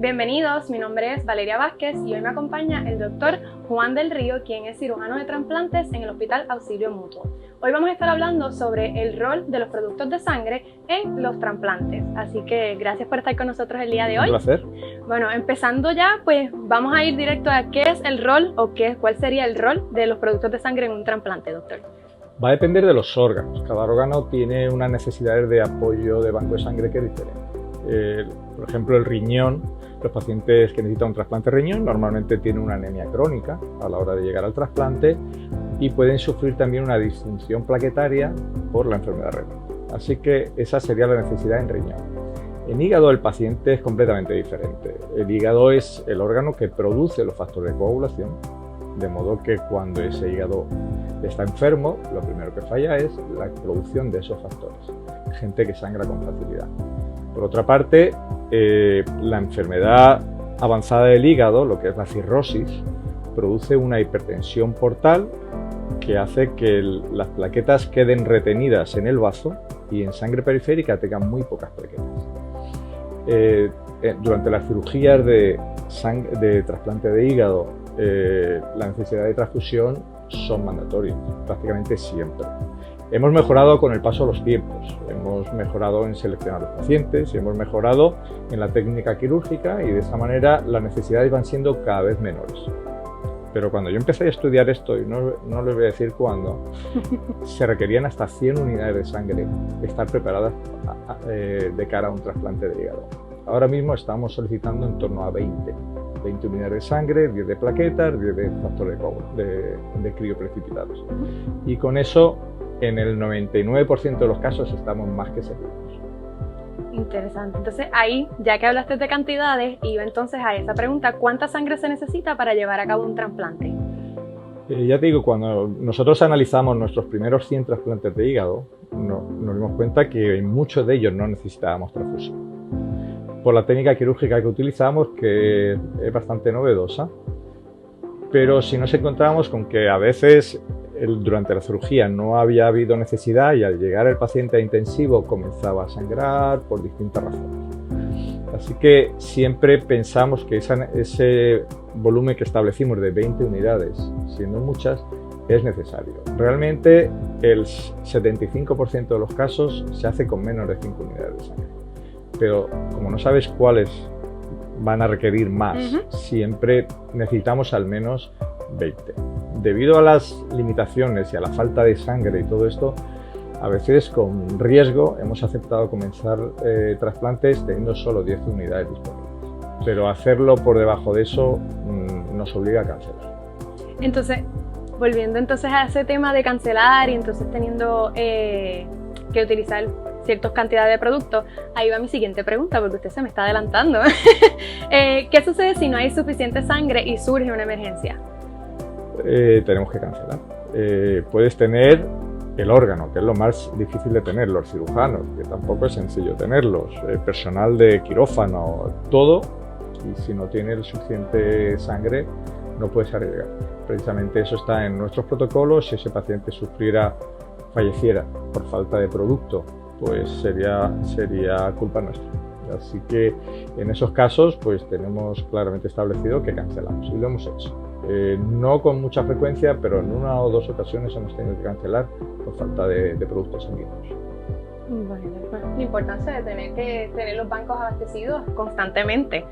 Bienvenidos, mi nombre es Valeria Vázquez y hoy me acompaña el doctor Juan del Río, quien es cirujano de trasplantes en el Hospital Auxilio Mutuo. Hoy vamos a estar hablando sobre el rol de los productos de sangre en los trasplantes, así que gracias por estar con nosotros el día de hoy. Un placer. Bueno, empezando ya, pues vamos a ir directo a qué es el rol o cuál sería el rol de los productos de sangre en un trasplante, doctor. Va a depender de los órganos. Cada órgano tiene unas necesidades de apoyo de banco de sangre que es diferente. Por ejemplo, el riñón, los pacientes que necesitan un trasplante de riñón normalmente tienen una anemia crónica a la hora de llegar al trasplante y pueden sufrir también una disfunción plaquetaria por la enfermedad renal. Así que esa sería la necesidad en riñón. En hígado el paciente es completamente diferente. El hígado es el órgano que produce los factores de coagulación, de modo que cuando ese hígado está enfermo, lo primero que falla es la producción de esos factores. Gente que sangra con facilidad. Por otra parte, la enfermedad avanzada del hígado, lo que es la cirrosis, produce una hipertensión portal que hace que las plaquetas queden retenidas en el bazo y en sangre periférica tengan muy pocas plaquetas. Durante las cirugías de trasplante de hígado, la necesidad de transfusión son mandatorias, prácticamente siempre. Hemos mejorado con el paso de los tiempos, hemos mejorado en seleccionar los pacientes, hemos mejorado en la técnica quirúrgica y de esa manera las necesidades van siendo cada vez menores. Pero cuando yo empecé a estudiar esto, y no les voy a decir cuándo, se requerían hasta 100 unidades de sangre estar preparadas de cara a un trasplante de hígado. Ahora mismo estamos solicitando en torno a 20 unidades de sangre, 10 de plaquetas, 10 de factores de crioprecipitados. Y con eso, en el 99% de los casos estamos más que seguros. Interesante. Entonces ahí, ya que hablaste de cantidades, iba entonces a esa pregunta, ¿cuánta sangre se necesita para llevar a cabo un trasplante? Ya te digo, cuando nosotros analizamos nuestros primeros 100 trasplantes de hígado, nos dimos cuenta que en muchos de ellos no necesitábamos transfusión. Por la técnica quirúrgica que utilizamos, que es bastante novedosa, pero si nos encontramos con que a veces durante la cirugía no había habido necesidad y al llegar el paciente a intensivo comenzaba a sangrar por distintas razones. Así que siempre pensamos que ese volumen que establecimos de 20 unidades, siendo muchas, es necesario. Realmente el 75% de los casos se hace con menos de 5 unidades de sangre. Pero como no sabes cuáles van a requerir más, siempre necesitamos al menos 20. Debido a las limitaciones y a la falta de sangre y todo esto, a veces con riesgo hemos aceptado comenzar trasplantes teniendo solo 10 unidades disponibles. Pero hacerlo por debajo de eso nos obliga a cancelar. Entonces, volviendo entonces a ese tema de cancelar y entonces teniendo que utilizar ciertas cantidades de productos, ahí va mi siguiente pregunta, porque usted se me está adelantando. ¿Qué sucede si no hay suficiente sangre y surge una emergencia? Tenemos que cancelar. Puedes tener el órgano, que es lo más difícil de tener, los cirujanos, que tampoco es sencillo tenerlos, personal de quirófano, todo, y si no tienes suficiente sangre no puedes arriesgar. Precisamente eso está en nuestros protocolos. Si ese paciente falleciera por falta de producto, pues sería culpa nuestra. Así que en esos casos pues tenemos claramente establecido que cancelamos y lo hemos hecho. No con mucha frecuencia, pero en una o dos ocasiones hemos tenido que cancelar por falta de productos sanguíneos. Bueno, la importancia de tener que tener los bancos abastecidos constantemente.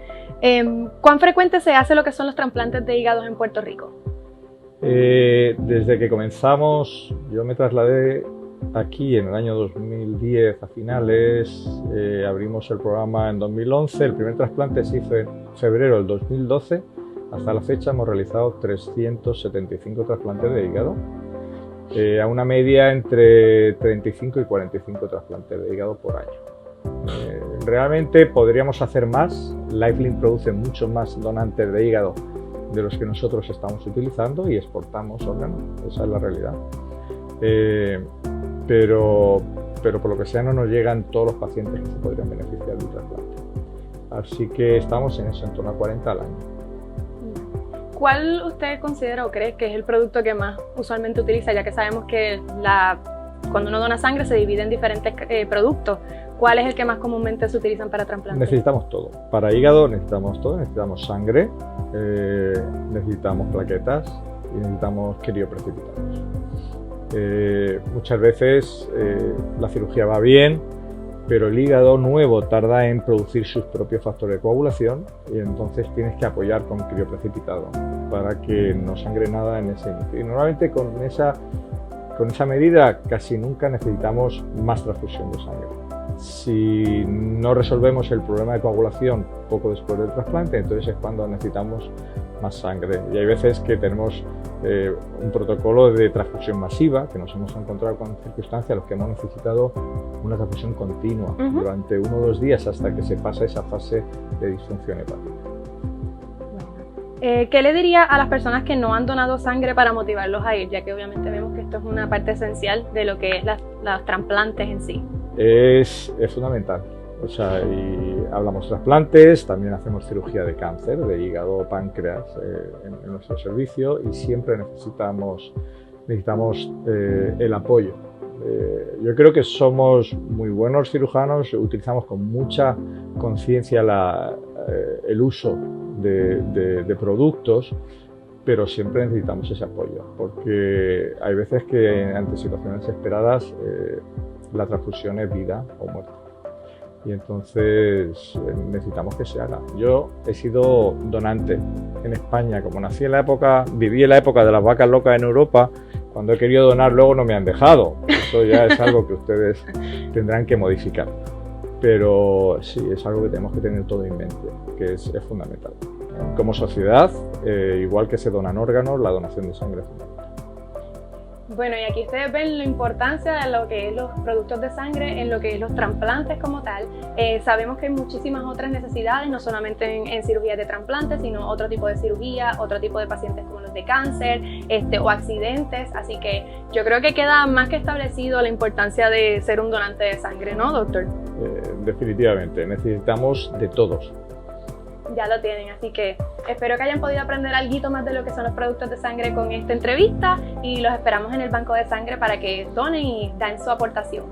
¿Cuán frecuente se hace lo que son los trasplantes de hígados en Puerto Rico? Desde que comenzamos, yo me trasladé aquí en el año 2010 a finales, abrimos el programa en 2011, el primer trasplante se hizo en febrero del 2012, hasta la fecha hemos realizado 375 trasplantes de hígado, a una media entre 35 y 45 trasplantes de hígado por año. Realmente podríamos hacer más. Lifelink produce mucho más donantes de hígado de los que nosotros estamos utilizando y exportamos órganos, esa es la realidad. Pero por lo que sea no nos llegan todos los pacientes que se podrían beneficiar del trasplante. Así que estamos en eso, en torno a 40 al año. ¿Cuál usted considera o cree que es el producto que más usualmente utiliza, ya que sabemos que cuando uno dona sangre se divide en diferentes productos? ¿cuál es el que más comúnmente se utilizan para trasplantes? Necesitamos todo. Para hígado necesitamos todo, necesitamos sangre, necesitamos plaquetas y necesitamos crioprecipitados. Muchas veces la cirugía va bien, pero el hígado nuevo tarda en producir sus propios factores de coagulación y entonces tienes que apoyar con crioprecipitado para que no sangre nada en ese inicio. Y normalmente con esa medida casi nunca necesitamos más transfusión de sangre. Si no resolvemos el problema de coagulación poco después del trasplante, entonces es cuando necesitamos más sangre. Y hay veces que tenemos un protocolo de transfusión masiva, que nos hemos encontrado con circunstancias en las que hemos necesitado una transfusión continua durante 1 o 2 días hasta que se pasa esa fase de disfunción hepática. ¿Qué le diría a las personas que no han donado sangre para motivarlos a ir? Ya que obviamente vemos que esto es una parte esencial de lo que es los trasplantes en sí. Es fundamental. O sea, y hablamos trasplantes, también hacemos cirugía de cáncer, de hígado o páncreas en nuestro servicio y siempre necesitamos el apoyo. Yo creo que somos muy buenos cirujanos, utilizamos con mucha conciencia el uso de productos, pero siempre necesitamos ese apoyo, porque hay veces que ante situaciones desesperadas la transfusión es vida o muerte. Y entonces necesitamos que se haga. Yo he sido donante en España, como viví en la época de las vacas locas en Europa. Cuando he querido donar luego no me han dejado. Eso ya es algo que ustedes tendrán que modificar. Pero sí, es algo que tenemos que tener todo en mente, que es fundamental. Como sociedad, igual que se donan órganos, la donación de sangre es fundamental. Bueno, y aquí ustedes ven la importancia de lo que es los productos de sangre en lo que es los trasplantes como tal. Sabemos que hay muchísimas otras necesidades, no solamente en cirugías de trasplantes, sino otro tipo de cirugía, otro tipo de pacientes como los de cáncer o accidentes. Así que yo creo que queda más que establecido la importancia de ser un donante de sangre, ¿no, doctor? Definitivamente, necesitamos de todos. Ya lo tienen, así que espero que hayan podido aprender algo más de lo que son los productos de sangre con esta entrevista y los esperamos en el banco de sangre para que donen y den su aportación.